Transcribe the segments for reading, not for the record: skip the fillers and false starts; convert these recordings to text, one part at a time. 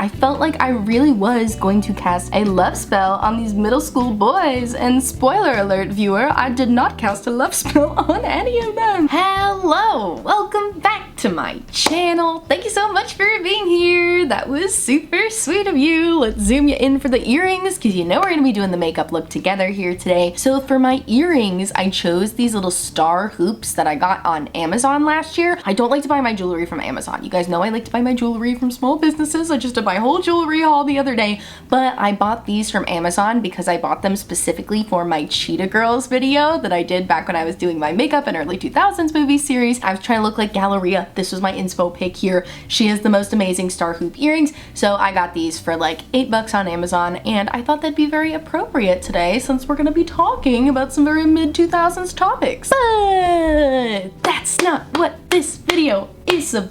I felt like I really was going to cast a love spell on these middle school boys, and spoiler alert viewer, I did not cast a love spell on any of them. Hello, welcome back to my channel. Thank you so much for being here. That was super sweet of you. Let's zoom you in for the earrings because you know we're gonna be doing the makeup look together here today. So for my earrings, I chose these little star hoops that I got on Amazon last year. I don't like to buy my jewelry from Amazon. You guys know I like to buy my jewelry from small businesses. I just did my whole jewelry haul the other day, but I bought these from Amazon because I bought them specifically for my Cheetah Girls video that I did back when I was doing my makeup in early 2000s movie series. I was trying to look like Galleria. This was my inspo pick here. She has the most amazing star hoop earrings, so I got these for like $8 on Amazon, and I thought that'd be very appropriate today since we're gonna be talking about some very mid-2000s topics. But that's not what this video is about.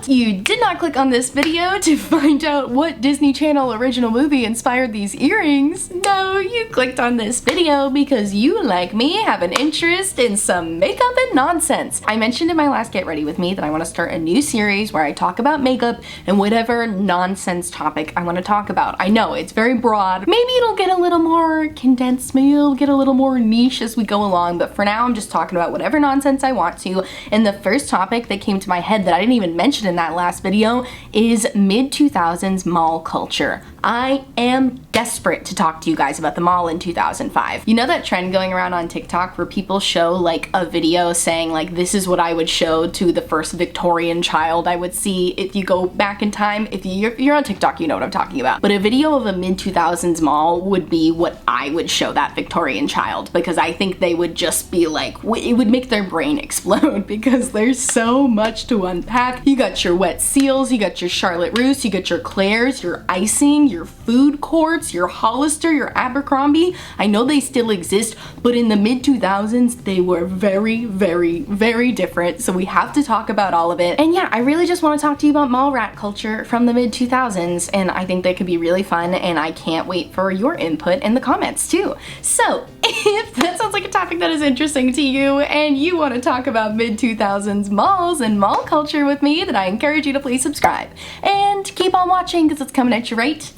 You did not click on this video to find out what Disney Channel original movie inspired these earrings. No, you clicked on this video because you, like me, have an interest in some makeup and nonsense. I mentioned in my last Get Ready With Me that I want to start a new series where I talk about makeup and whatever nonsense topic I want to talk about. I know, it's very broad. Maybe it'll get a little more condensed, maybe it'll get a little more niche as we go along, but for now I'm just talking about whatever nonsense I want to. And the first topic that came to my head that I didn't even mention in that last video is mid-2000s mall culture. I am desperate to talk to you guys about the mall in 2005. You know that trend going around on TikTok where people show like a video saying like, this is what I would show to the first Victorian child I would see if you go back in time. If you're on TikTok, you know what I'm talking about. But a video of a mid-2000s mall would be what I would show that Victorian child, because I think they would just be like, it would make their brain explode because there's so much to unpack. You got your wet seals, you got your Charlotte Russe, you got your Claire's, your icing, your food courts, your Hollister, your Abercrombie. I know they still exist, but in the mid-2000s, they were very, very, very different. So we have to talk about all of it. And yeah, I really just want to talk to you about mall rat culture from the mid-2000s, and I think they could be really fun, and I can't wait for your input in the comments too. So if that sounds like a topic that is interesting to you and you want to talk about mid-2000s malls and mall culture with me, then I encourage you to please subscribe and keep on watching because it's coming at you right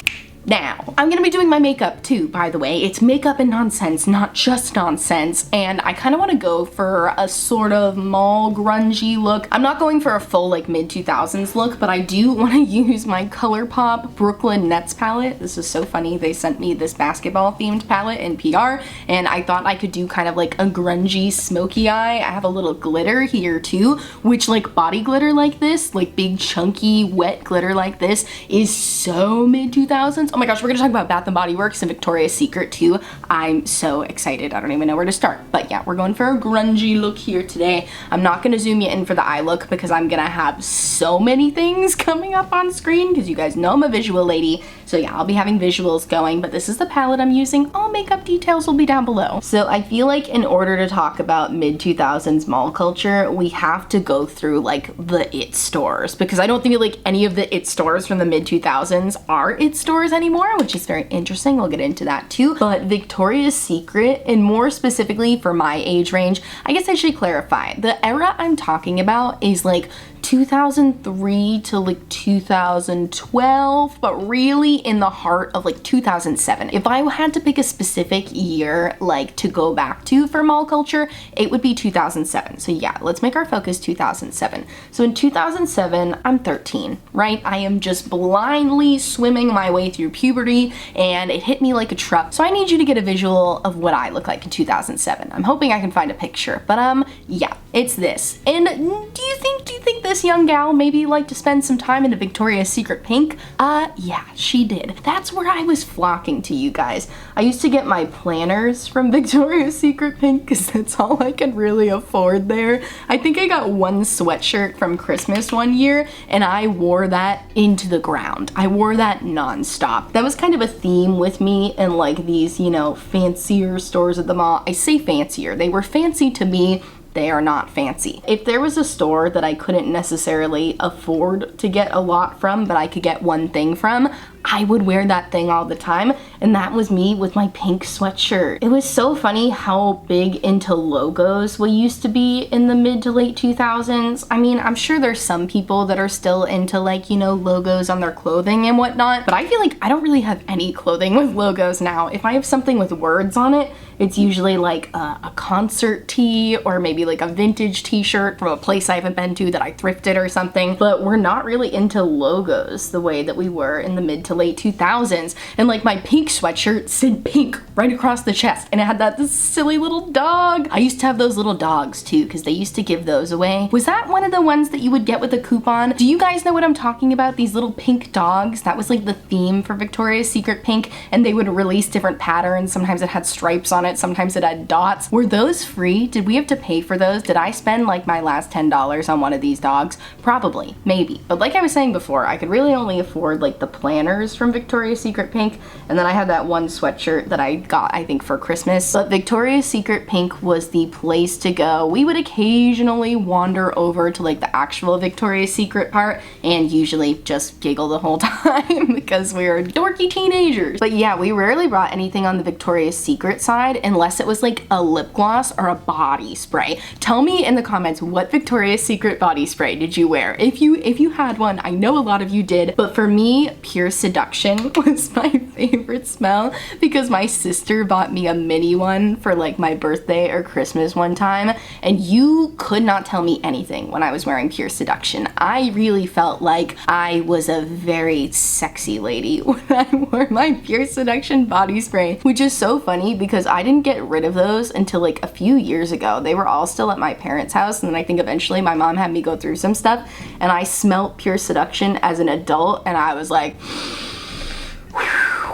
now. I'm gonna be doing my makeup too, by the way. It's makeup and nonsense, not just nonsense, and I kind of want to go for a sort of mall grungy look. I'm not going for a full like mid-2000s look, but I do want to use my Colourpop Brooklyn Nets palette. This is so funny. They sent me this basketball themed palette in PR, and I thought I could do kind of like a grungy smoky eye. I have a little glitter here too, which like body glitter like this, like big chunky wet glitter like this is so mid-2000s. Oh my gosh, we're gonna talk about Bath & Body Works and Victoria's Secret too. I'm so excited. I don't even know where to start. But yeah, we're going for a grungy look here today. I'm not gonna zoom you in for the eye look because I'm gonna have so many things coming up on screen because you guys know I'm a visual lady. So yeah, I'll be having visuals going, but this is the palette I'm using. All makeup details will be down below. So I feel like in order to talk about mid-2000s mall culture, we have to go through like the it stores, because I don't think like any of the it stores from the mid-2000s are it stores anymore, which is very interesting. We'll get into that too. But Victoria's Secret, and more specifically for my age range, I guess I should clarify. The era I'm talking about is like 2003 to like 2012, but really in the heart of like 2007. If I had to pick a specific year like to go back to for mall culture, it would be 2007. So yeah, let's make our focus 2007. So in 2007, I'm 13, right? I am just blindly swimming my way through puberty, and it hit me like a truck. So I need you to get a visual of what I look like in 2007. I'm hoping I can find a picture, but yeah, it's this. And do you think this young gal maybe like to spend some time in a Victoria's Secret pink? Yeah, she did. That's where I was flocking to, you guys. I used to get my planners from Victoria's Secret pink because that's all I could really afford there. I think I got one sweatshirt from Christmas one year and I wore that into the ground. I wore that nonstop. That was kind of a theme with me in like these, you know, fancier stores at the mall. I say fancier. They were fancy to me, they are not fancy. If there was a store that I couldn't necessarily afford to get a lot from, but I could get one thing from, I would wear that thing all the time, and that was me with my pink sweatshirt. It was so funny how big into logos we used to be in the mid to late 2000s. I mean, I'm sure there's some people that are still into like, you know, logos on their clothing and whatnot, but I feel like I don't really have any clothing with logos now. If I have something with words on it, it's usually like a concert tee or maybe like a vintage t-shirt from a place I haven't been to that I thrifted or something, but we're not really into logos the way that we were in the mid to late 2000s. And like my pink sweatshirt said pink right across the chest, and it had this silly little dog. I used to have those little dogs too, because they used to give those away. Was that one of the ones that you would get with a coupon? Do you guys know what I'm talking about? These little pink dogs. That was like the theme for Victoria's Secret pink, and they would release different patterns. Sometimes it had stripes on it, sometimes it had dots. Were those free? Did we have to pay for those? Did I spend like my last $10 on one of these dogs? Probably, maybe. But like I was saying before, I could really only afford like the planners from Victoria's Secret pink, and then I had that one sweatshirt that I got, I think, for Christmas. But Victoria's Secret pink was the place to go. We would occasionally wander over to like the actual Victoria's Secret part and usually just giggle the whole time because we were dorky teenagers. But yeah, we rarely brought anything on the Victoria's Secret side unless it was like a lip gloss or a body spray. Tell me in the comments, what Victoria's Secret body spray did you wear? If you had one, I know a lot of you did, but for me, Pure Seduction was my favorite smell because my sister bought me a mini one for like my birthday or Christmas one time, and you could not tell me anything when I was wearing Pure Seduction. I really felt like I was a very sexy lady when I wore my Pure Seduction body spray, which is so funny because I didn't get rid of those until like a few years ago. They were all still at my parents' house, and then I think eventually my mom had me go through some stuff, and I smelled Pure Seduction as an adult, and I was like,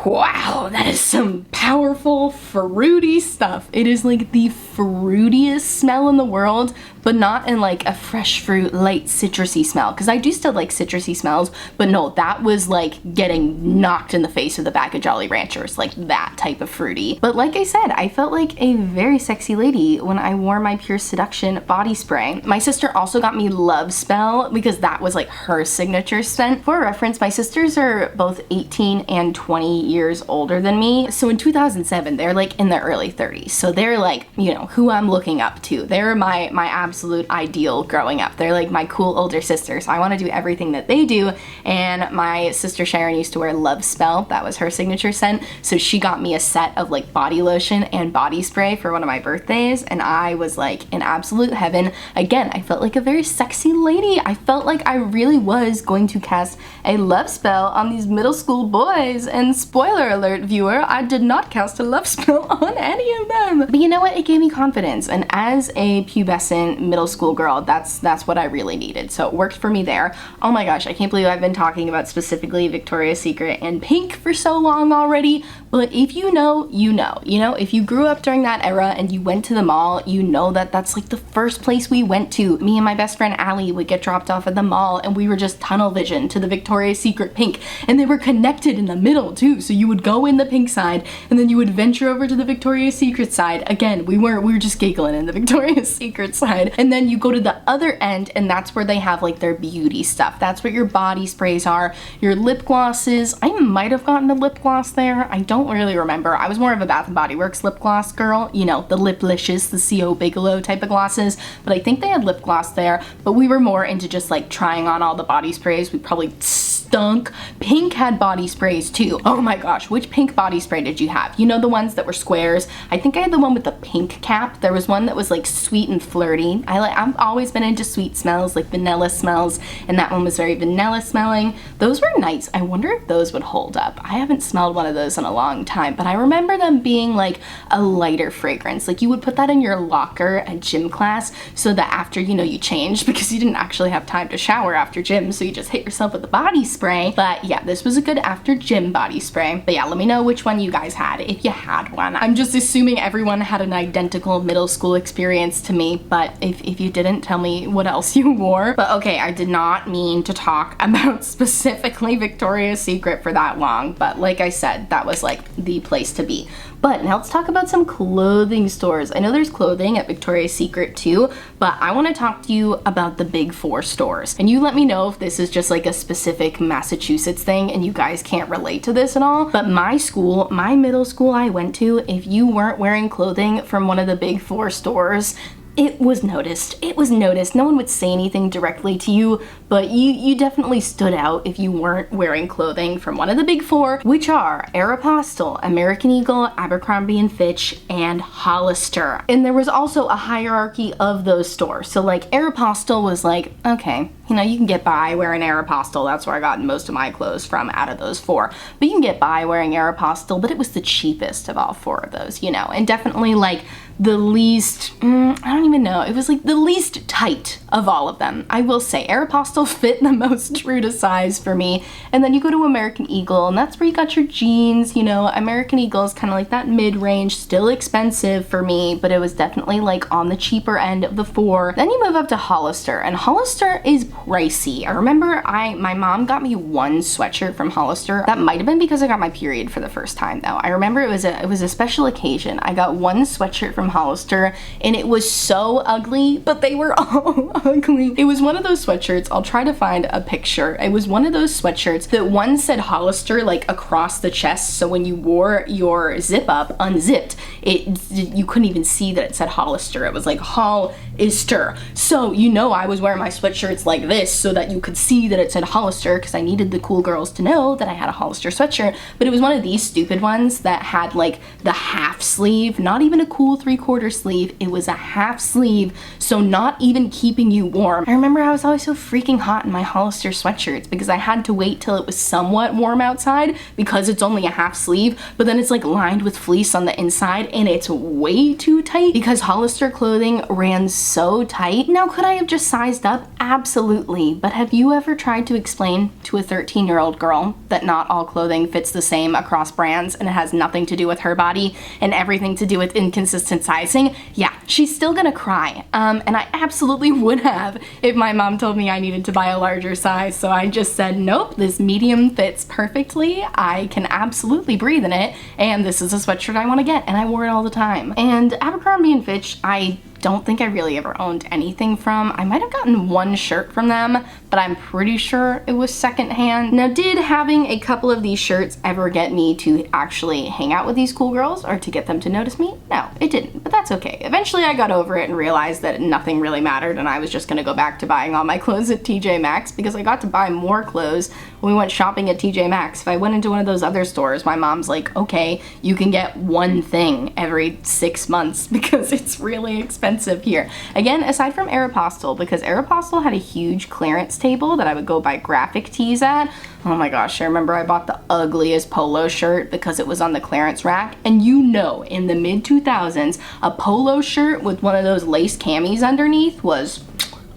wow, that is some powerful, fruity stuff. It is like the fruitiest smell in the world, but not in like a fresh fruit, light citrusy smell, because I do still like citrusy smells, but no, that was like getting knocked in the face with a bag of Jolly Ranchers, like that type of fruity. But like I said, I felt like a very sexy lady when I wore my Pure Seduction body spray. My sister also got me Love Spell because that was like her signature scent. For reference, my sisters are both 18 and 20 years older than me. So in 2007, they're like in their early 30s. So they're like, you know, who I'm looking up to. They're my absolute ideal growing up. They're like my cool older sisters. I want to do everything that they do. And my sister Sharon used to wear Love Spell. That was her signature scent. So she got me a set of like body lotion and body spray for one of my birthdays. And I was like in absolute heaven. Again, I felt like a very sexy lady. I felt like I really was going to cast a love spell on these middle school boys. And spoiler alert, viewer, I did not cast a love spell on any of them. But you know what? It gave me confidence. And as a pubescent middle school girl, that's what I really needed. So it worked for me there. Oh my gosh, I can't believe I've been talking about specifically Victoria's Secret and pink for so long already. But if you know, you know. You know, if you grew up during that era and you went to the mall, you know that that's like the first place we went to. Me and my best friend Allie would get dropped off at the mall, and we were just tunnel vision to the Victoria's Secret pink. And they were connected in the middle too. So you would go in the pink side and then you would venture over to the Victoria's Secret side. Again, we were just giggling in the Victoria's Secret side. And then you go to the other end, and that's where they have like their beauty stuff. That's where your body sprays are, your lip glosses. I might have gotten a lip gloss there. I don't really remember. I was more of a Bath & Body Works lip gloss girl, you know, the Liplicious, the C.O. Bigelow type of glosses, but I think they had lip gloss there. But we were more into just like trying on all the body sprays. We probably stunk. Pink had body sprays too. Oh my gosh, which pink body spray did you have? You know, the ones that were squares? I think I had the one with the pink cap. There was one that was like sweet and flirty. I've always been into sweet smells, like vanilla smells, and that one was very vanilla smelling. Those were nice. I wonder if those would hold up. I haven't smelled one of those in a long time, but I remember them being like a lighter fragrance. Like you would put that in your locker at gym class so that after, you know, you changed, because you didn't actually have time to shower after gym, so you just hit yourself with the body spray. But yeah, this was a good after gym body spray. But yeah, let me know which one you guys had, if you had one. I'm just assuming everyone had an identical middle school experience to me, but if you didn't, tell me what else you wore. But okay, I did not mean to talk about specifically Victoria's Secret for that long, but like I said, that was like the place to be. But now let's talk about some clothing stores. I know there's clothing at Victoria's Secret too, but I want to talk to you about the big 4 stores. And you let me know if this is just like a specific Massachusetts thing and you guys can't relate to this at all. But my school, my middle school I went to, if you weren't wearing clothing from one of the big 4 stores, it was noticed. It was noticed. No one would say anything directly to you, but you definitely stood out if you weren't wearing clothing from one of the big 4, which are Aeropostale, American Eagle, Abercrombie & Fitch, and Hollister. And there was also a hierarchy of those stores. So like Aeropostale was like, okay, you know, you can get by wearing Aeropostale. That's where I got most of my clothes from out of those 4. But you can get by wearing Aeropostale, but it was the cheapest of all 4 of those, you know, and definitely like the least, I don't even know, it was like the least tight of all of them. I will say Aeropostale fit the most true to size for me. And then you go to American Eagle and that's where you got your jeans, you know. American Eagle is kind of like that mid-range, still expensive for me, but it was definitely like on the cheaper end of the 4. Then you move up to Hollister, and Hollister is pricey. I remember my mom got me one sweatshirt from Hollister. That might have been because I got my period for the first time though. I remember it was a special occasion. I got one sweatshirt from Hollister and it was so ugly, but they were all ugly. It was one of those sweatshirts, I'll try to find a picture. It was one of those sweatshirts that one said Hollister like across the chest, so when you wore your zip up unzipped, you couldn't even see that it said Hollister. It was like Hollister. So you know I was wearing my sweatshirts like this so that you could see that it said Hollister because I needed the cool girls to know that I had a Hollister sweatshirt. But it was one of these stupid ones that had like the half sleeve, not even a cool 3/4 sleeve. It was a half sleeve, so not even keeping you warm. I remember I was always so freaking hot in my Hollister sweatshirts because I had to wait till it was somewhat warm outside because it's only a half sleeve, but then it's like lined with fleece on the inside and it's way too tight because Hollister clothing ran so tight. Now, could I have just sized up? Absolutely. But have you ever tried to explain to a 13-year-old girl that not all clothing fits the same across brands and it has nothing to do with her body and everything to do with inconsistent sizing? Yeah, she's still gonna cry. And I absolutely would have if my mom told me I needed to buy a larger size. So I just said, nope, this medium fits perfectly. I can absolutely breathe in it. And this is a sweatshirt I want to get. And I wore it all the time. And Abercrombie & Fitch, I don't think I really ever owned anything from. I might have gotten one shirt from them, but I'm pretty sure it was secondhand. Now, did having a couple of these shirts ever get me to actually hang out with these cool girls or to get them to notice me? No, it didn't, but that's okay. Eventually I got over it and realized that nothing really mattered and I was just gonna go back to buying all my clothes at TJ Maxx because I got to buy more clothes when we went shopping at TJ Maxx. If I went into one of those other stores, my mom's like, okay, you can get one thing every 6 months because it's really expensive here. Again, aside from Aeropostale, because Aeropostale had a huge clearance table that I would go buy graphic tees at. Oh my gosh, I remember I bought the ugliest polo shirt because it was on the clearance rack. And you know, in the mid-2000s, a polo shirt with one of those lace camis underneath was,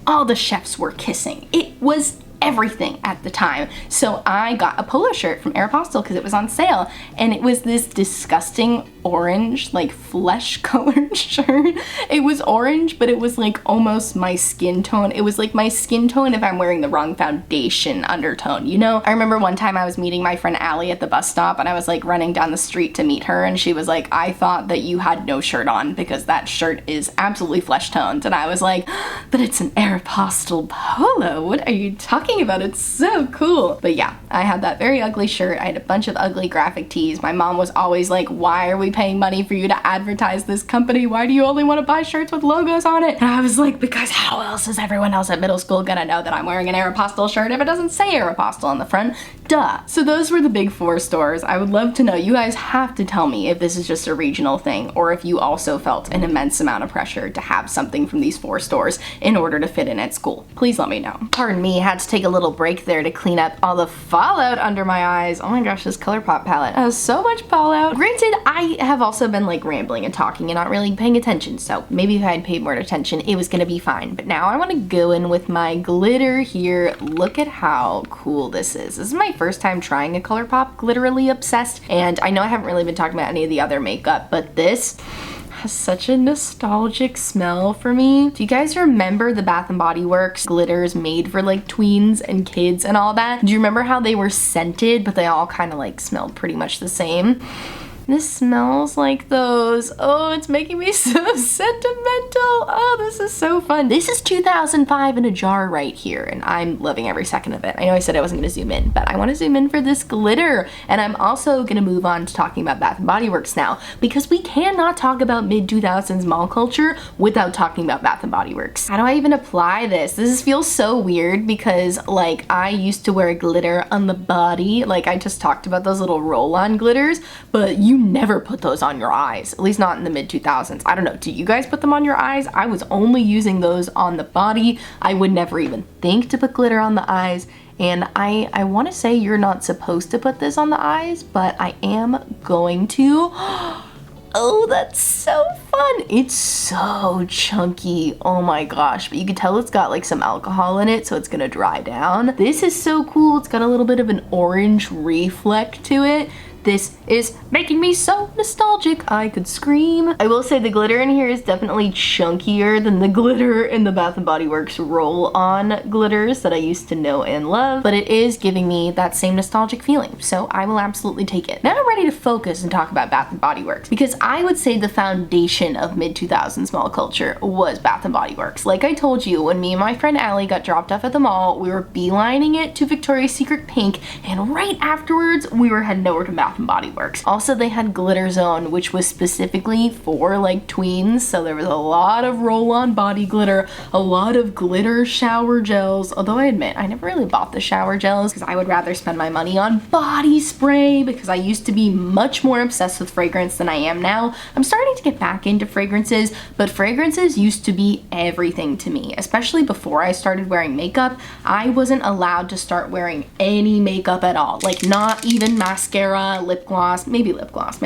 all the chefs were kissing. It was everything at the time. So I got a polo shirt from Aeropostale because it was on sale, and it was this disgusting orange, like flesh colored shirt. It was orange, but it was like almost my skin tone. It was like my skin tone if I'm wearing the wrong foundation undertone, you know? I remember one time I was meeting my friend Allie at the bus stop and I was like running down the street to meet her and she was like, I thought that you had no shirt on because that shirt is absolutely flesh toned. And I was like, but it's an Aeropostale polo. What are you talking about? It's so cool. But yeah, I had that very ugly shirt. I had a bunch of ugly graphic tees. My mom was always like, why are we paying money for you to advertise this company? Why do you only want to buy shirts with logos on it? And I was like, because how else is everyone else at middle school gonna know that I'm wearing an Aeropostale shirt if it doesn't say Aeropostale on the front? Duh. So those were the big 4 stores. I would love to know. You guys have to tell me if this is just a regional thing or if you also felt an immense amount of pressure to have something from these 4 stores in order to fit in at school. Please let me know. Pardon me, had to take a little break there to clean up all the fallout under my eyes. Oh my gosh, this Colourpop palette has so much fallout. Granted, I have also been like rambling and talking and not really paying attention, so maybe if I had paid more attention it was gonna be fine. But now I want to go in with my glitter here. Look at how cool this is. This is my first time trying a Colourpop Glitterally Obsessed, and I know I haven't really been talking about any of the other makeup, but this has such a nostalgic smell for me. Do you guys remember the Bath & Body Works glitters made for like tweens and kids and all that? Do you remember how they were scented but they all kind of like smelled pretty much the same? This smells like those. Oh, it's making me so sentimental. Oh, this is so fun. This is 2005 in a jar right here, and I'm loving every second of it. I know I said I wasn't gonna zoom in, but I wanna zoom in for this glitter. And I'm also gonna move on to talking about Bath & Body Works now, because we cannot talk about mid-2000s mall culture without talking about Bath & Body Works. How do I even apply this? This feels so weird because like I used to wear glitter on the body. Like I just talked about those little roll-on glitters, but you never put those on your eyes, at least not in the mid-2000s. I don't know, do you guys put them on your eyes? I was only using those on the body. I would never even think to put glitter on the eyes. And I want to say you're not supposed to put this on the eyes, but I am going to. Oh, that's so fun. It's so chunky. Oh my gosh. But you can tell it's got like some alcohol in it, so it's gonna dry down. This is so cool. It's got a little bit of an orange reflect to it. This is making me so nostalgic, I could scream. I will say the glitter in here is definitely chunkier than the glitter in the Bath & Body Works roll-on glitters that I used to know and love, but it is giving me that same nostalgic feeling, so I will absolutely take it. Now I'm ready to focus and talk about Bath & Body Works, because I would say the foundation of mid-2000s mall culture was Bath & Body Works. Like I told you, when me and my friend Allie got dropped off at the mall, we were beelining it to Victoria's Secret Pink, and right afterwards, we were heading over to Bath & Body Works. Also, they had Glitter Zone, which was specifically for like tweens, so there was a lot of roll-on body glitter, a lot of glitter shower gels, although I admit I never really bought the shower gels because I would rather spend my money on body spray, because I used to be much more obsessed with fragrance than I am now. I'm starting to get back into fragrances, but fragrances used to be everything to me, especially before I started wearing makeup. I wasn't allowed to start wearing any makeup at all, like not even mascara, lip gloss, maybe lip gloss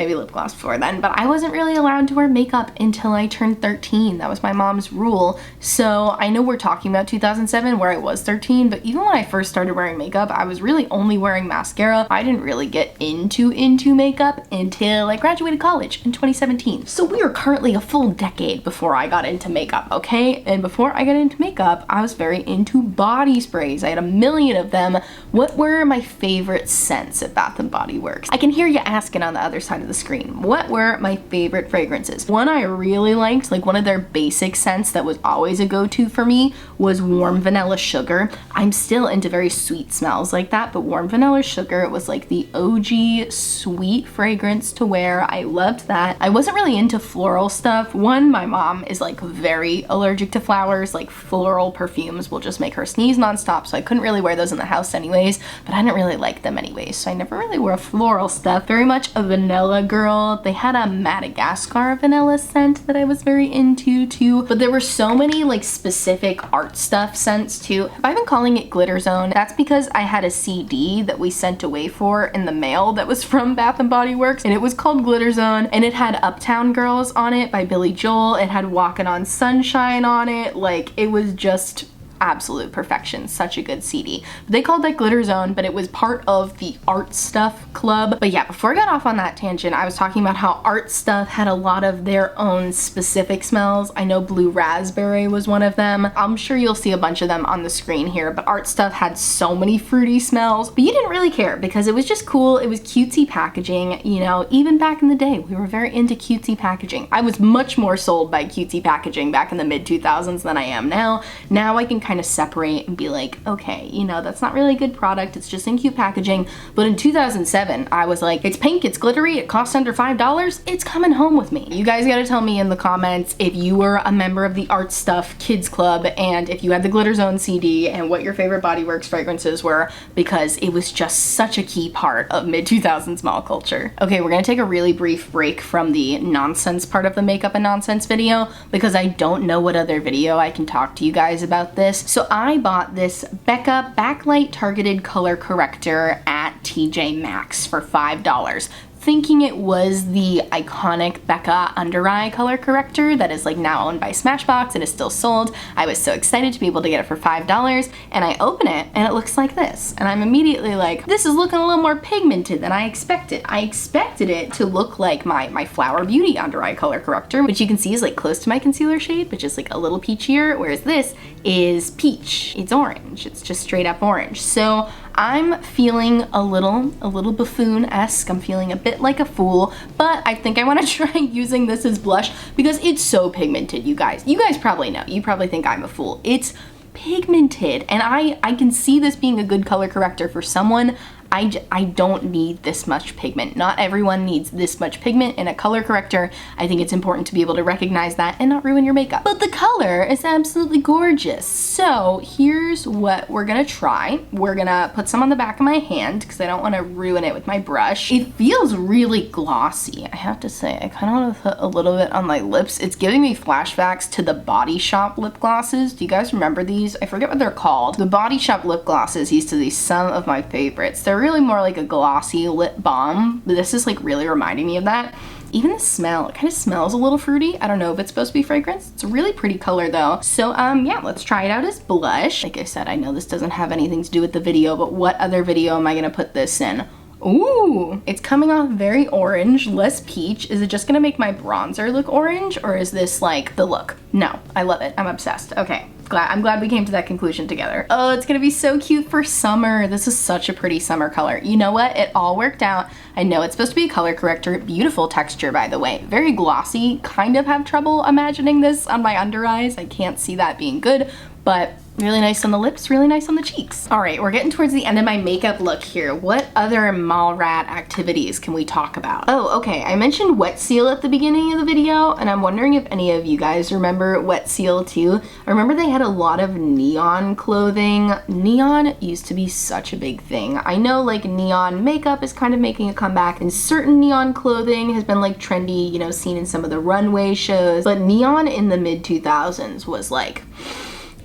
before then, but I wasn't really allowed to wear makeup until I turned 13. That was my mom's rule. So I know we're talking about 2007 where I was 13, but even when I first started wearing makeup, I was really only wearing mascara. I didn't really get into makeup until I graduated college in 2017. So we are currently a full decade before I got into makeup, okay? And before I got into makeup, I was very into body sprays. I had a million of them. What were my favorite scents at Bath & Body Works? I can hear you asking on the other side of the screen. What were my favorite fragrances? One I really liked, like one of their basic scents that was always a go-to for me, was Warm Vanilla Sugar. I'm still into very sweet smells like that, but Warm Vanilla Sugar was like the OG sweet fragrance to wear. I loved that. I wasn't really into floral stuff. One, my mom is like very allergic to flowers, like floral perfumes will just make her sneeze nonstop, so I couldn't really wear those in the house anyways, but I didn't really like them anyways, so I never really wore floral stuff. Very much a vanilla girl. They had a Madagascar vanilla scent that I was very into too, but there were so many like specific art stuff scents too. Have I been calling it Glitter Zone? That's because I had a CD that we sent away for in the mail that was from Bath & Body Works, and it was called Glitter Zone, and it had Uptown Girls on it by Billy Joel. It had Walkin' on Sunshine on it. Like, it was just absolute perfection. Such a good CD. They called that Glitter Zone, but it was part of the Art Stuff Club. But yeah, before I got off on that tangent, I was talking about how Art Stuff had a lot of their own specific smells. I know Blue Raspberry was one of them. I'm sure you'll see a bunch of them on the screen here, but Art Stuff had so many fruity smells, but you didn't really care because it was just cool. It was cutesy packaging, you know. Even back in the day, we were very into cutesy packaging. I was much more sold by cutesy packaging back in the mid-2000s than I am now. Now I can kind of separate and be like, okay, you know, that's not really a good product, it's just in cute packaging. But in 2007, I was like, it's pink, it's glittery, it costs under $5, it's coming home with me. You guys gotta tell me in the comments if you were a member of the Art Stuff Kids Club and if you had the Glitter Zone CD and what your favorite Body Works fragrances were, because it was just such a key part of mid-2000s mall culture. Okay, we're gonna take a really brief break from the nonsense part of the makeup and nonsense video because I don't know what other video I can talk to you guys about this. So I bought this Becca Backlight Targeted Color Corrector at TJ Maxx for $5. Thinking it was the iconic Becca under eye color corrector that is like now owned by Smashbox and is still sold. I was so excited to be able to get it for $5, and I open it and it looks like this. And I'm immediately like, this is looking a little more pigmented than I expected. I expected it to look like my Flower Beauty under eye color corrector, which you can see is like close to my concealer shade, but just like a little peachier, whereas this is peach. It's orange. It's just straight up orange. So I'm feeling a little buffoon-esque. I'm feeling a bit like a fool, but I think I want to try using this as blush because it's so pigmented, you guys. You guys probably know. You probably think I'm a fool. It's pigmented, and I can see this being a good color corrector for someone. I don't need this much pigment. Not everyone needs this much pigment in a color corrector. I think it's important to be able to recognize that and not ruin your makeup. But the color is absolutely gorgeous. So here's what we're gonna try. We're gonna put some on the back of my hand because I don't want to ruin it with my brush. It feels really glossy, I have to say. I kind of want to put a little bit on my lips. It's giving me flashbacks to the Body Shop lip glosses. Do you guys remember these? I forget what they're called. The Body Shop lip glosses used to be some of my favorites. They're really more like a glossy lip balm, but this is like really reminding me of that. Even the smell, it kind of smells a little fruity. I don't know if it's supposed to be fragrance. It's a really pretty color though. So yeah, let's try it out as blush. Like I said, I know this doesn't have anything to do with the video, but what other video am I gonna put this in? Ooh, it's coming off very orange, less peach. Is it just gonna make my bronzer look orange, or is this like the look? No, I love it. I'm obsessed. Okay. I'm glad we came to that conclusion together. Oh, it's gonna be so cute for summer. This is such a pretty summer color. You know what? It all worked out. I know it's supposed to be a color corrector. Beautiful texture, by the way. Very glossy. Kind of have trouble imagining this on my under eyes. I can't see that being good, but really nice on the lips, really nice on the cheeks. All right, we're getting towards the end of my makeup look here. What other mall rat activities can we talk about? Oh, okay, I mentioned Wet Seal at the beginning of the video, and I'm wondering if any of you guys remember Wet Seal too. I remember they had a lot of neon clothing. Neon used to be such a big thing. I know like neon makeup is kind of making a comeback, and certain neon clothing has been like trendy, you know, seen in some of the runway shows, but neon in the mid-2000s was like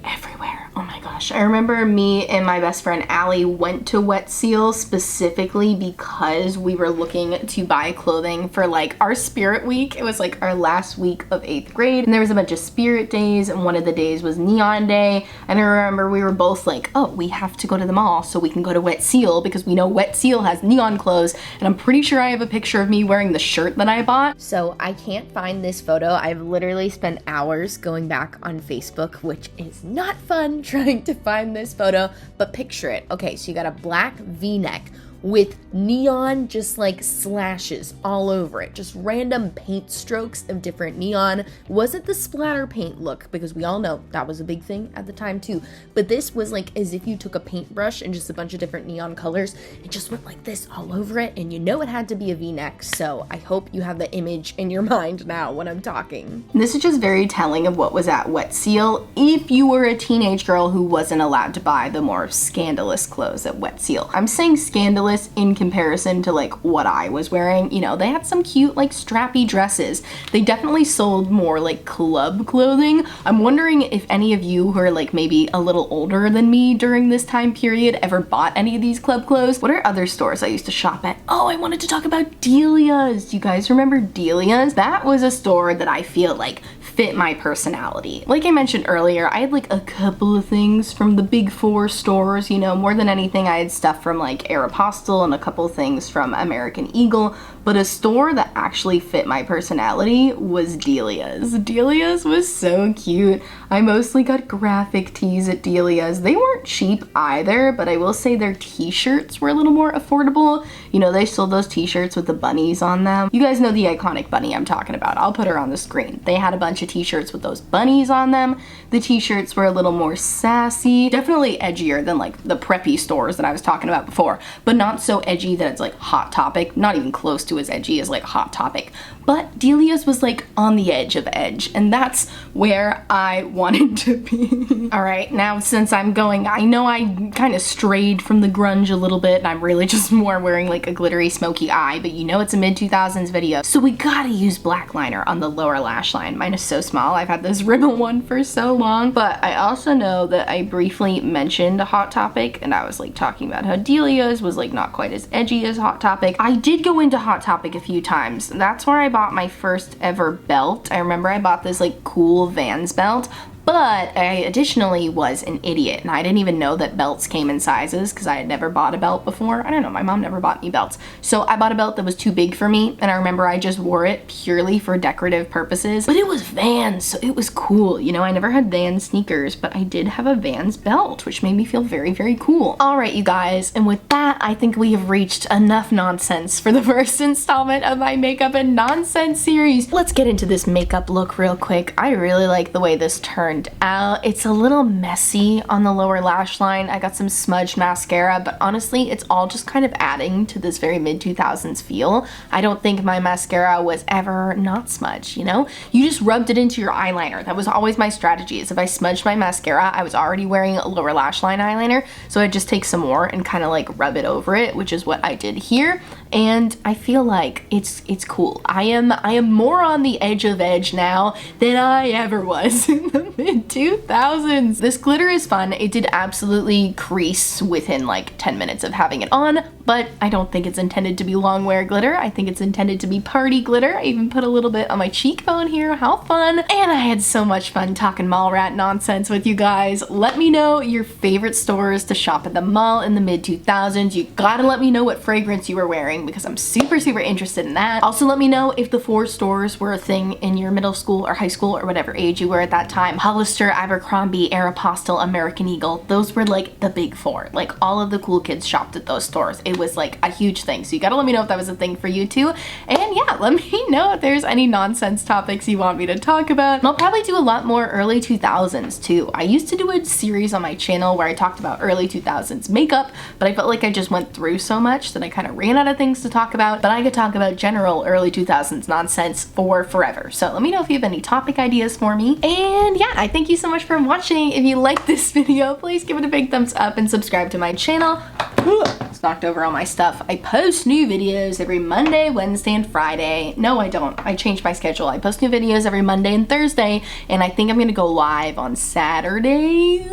everywhere. Oh my gosh. I remember me and my best friend Allie went to Wet Seal specifically because we were looking to buy clothing for like our spirit week. It was like our last week of 8th grade, and there was a bunch of spirit days, and one of the days was neon day. And I remember we were both like, oh, we have to go to the mall so we can go to Wet Seal because we know Wet Seal has neon clothes, and I'm pretty sure I have a picture of me wearing the shirt that I bought. So I can't find this photo. I've literally spent hours going back on Facebook, which is not fun trying to find this photo, but picture it. Okay, so you got a black V-neck with neon just like slashes all over it, just random paint strokes of different neon. Wasn't the splatter paint look, because we all know that was a big thing at the time too, but this was like as if you took a paintbrush and just a bunch of different neon colors and just went like this all over it, and you know it had to be a V-neck. So I hope you have the image in your mind now when I'm talking. This is just very telling of what was at Wet Seal if you were a teenage girl who wasn't allowed to buy the more scandalous clothes at Wet Seal. I'm saying scandalous in comparison to like what I was wearing. You know, they had some cute like strappy dresses. They definitely sold more like club clothing. I'm wondering if any of you who are like maybe a little older than me during this time period ever bought any of these club clothes. What are other stores I used to shop at? Oh, I wanted to talk about Delia's. Do you guys remember Delia's? That was a store that I feel like fit my personality. Like I mentioned earlier, I had like a couple of things from the big 4 stores, you know, more than anything I had stuff from like Aeropostale and a couple things from American Eagle, but a store that actually fit my personality was Delia's. Delia's was so cute. I mostly got graphic tees at Delia's. They weren't cheap either, but I will say their t-shirts were a little more affordable. You know, they sold those t-shirts with the bunnies on them. You guys know the iconic bunny I'm talking about. I'll put her on the screen. They had a bunch of t-shirts with those bunnies on them. The t-shirts were a little more sassy, definitely edgier than like the preppy stores that I was talking about before, but not so edgy that it's like Hot Topic, not even close to as edgy as like Hot Topic. But Delia's was like on the edge of edge, and that's where I wanted to be. All right, now since I'm going, I know I kind of strayed from the grunge a little bit, and I'm really just more wearing like a glittery smoky eye, but you know it's a mid-2000s video, so we gotta use black liner on the lower lash line. Mine is so small. I've had this ribbon one for so long, but I also know that I briefly mentioned Hot Topic, and I was like talking about how Delia's was like not quite as edgy as Hot Topic. I did go into Hot Topic a few times. That's where I bought my first ever belt. I remember I bought this like cool Vans belt, But I additionally was an idiot, and I didn't even know that belts came in sizes because I had never bought a belt before. I don't know, my mom never bought me belts. So I bought a belt that was too big for me, and I remember I just wore it purely for decorative purposes. But it was Vans, so it was cool. You know, I never had Vans sneakers, but I did have a Vans belt, which made me feel very, very cool. All right, you guys, and with that, I think we have reached enough nonsense for the first installment of my Makeup and Nonsense series. Let's get into this makeup look real quick. I really like the way this turned out. It's a little messy on the lower lash line. I got some smudged mascara, but honestly, it's all just kind of adding to this very mid-2000s feel. I don't think my mascara was ever not smudged, you know? You just rubbed it into your eyeliner. That was always my strategy, is if I smudged my mascara, I was already wearing a lower lash line eyeliner, so I'd just take some more and kind of like rub it over it, which is what I did here. And I feel like it's cool. I am more on the edge of edge now than I ever was in the mid-2000s. This glitter is fun. It did absolutely crease within like 10 minutes of having it on, but I don't think it's intended to be long wear glitter. I think it's intended to be party glitter. I even put a little bit on my cheekbone here. How fun. And I had so much fun talking mall rat nonsense with you guys. Let me know your favorite stores to shop at the mall in the mid-2000s. You gotta let me know what fragrance you were wearing because I'm super, super interested in that. Also, let me know if the 4 stores were a thing in your middle school or high school or whatever age you were at that time. Hollister, Abercrombie, Aeropostale, American Eagle. Those were like the big 4. Like all of the cool kids shopped at those stores. It was like a huge thing. So you gotta let me know if that was a thing for you too. And yeah, let me know if there's any nonsense topics you want me to talk about. And I'll probably do a lot more early 2000s too. I used to do a series on my channel where I talked about early 2000s makeup, but I felt like I just went through so much that I kind of ran out of things to talk about. But I could talk about general early 2000s nonsense for forever. So let me know if you have any topic ideas for me. And yeah, I thank you so much for watching. If you liked this video, please give it a big thumbs up and subscribe to my channel. It's knocked over all my stuff. I post new videos every Monday, Wednesday, and Friday. No, I don't. I changed my schedule. I post new videos every Monday and Thursday, and I think I'm gonna go live on Saturdays.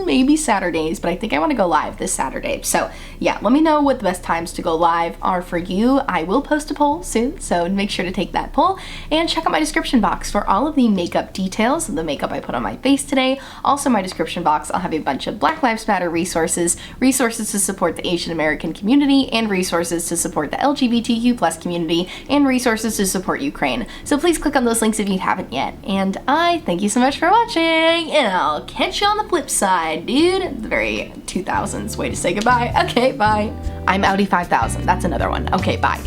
Maybe Saturdays, but I think I want to go live this Saturday. So yeah, let me know what the best times to go live are for you. I will post a poll soon, so make sure to take that poll and check out my description box for all of the makeup details of the makeup I put on my face today. Also, my description box, I'll have a bunch of Black Lives Matter resources, resources to support the Asian American community, and resources to support the LGBTQ+ community, and resources to support Ukraine. So please click on those links if you haven't yet. And I thank you so much for watching, and I'll catch you on the flip side. Dude, the very 2000s way to say goodbye. Okay, bye. I'm Audi 5000. That's another one. Okay, bye.